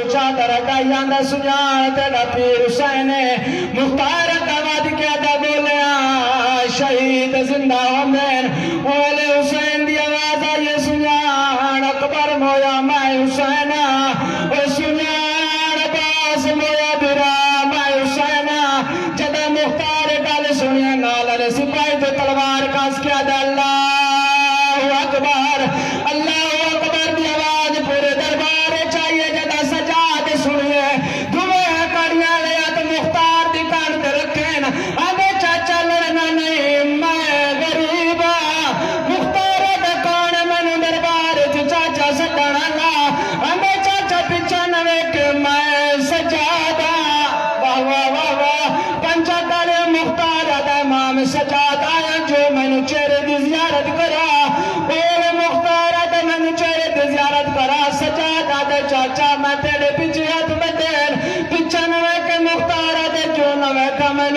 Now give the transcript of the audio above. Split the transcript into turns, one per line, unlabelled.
چادر کا یاندہ سجان تیرا پیر حسین مختار دعوت کیا دا بولیا شہید زندہ ہومین اول حسین دی آواز آئیے سجان اکبر مویا میں حسین او سجان باس مویا برا میں حسین جدہ مختار ڈال سنیا نالر سپاہی تو تلوار کاس کیا دا اللہ اکبر اللہ اکبر دی آواز پورے دربار چاہیے جدہ سجاد سنیے دعوے کڑیاں لیا تو مختار دی کان تے رکھیں ابے چاچا لڑنا نہیں میں غریبا مختار دے کان من دربار چاچا سٹانا لا ابے چاچا پچھا نوے کہ میں سجادہ واہ واہ واہ واہ پنچا کرے مختار دے امام سجاد آیا جو میں نے چہرے دی زیارت کرا زیارت کرا سجادہ دے چاچا میں تیرے پیچھے ہاتھ میں دین پیچھے نوے کے مختار دے جو نوے کا میں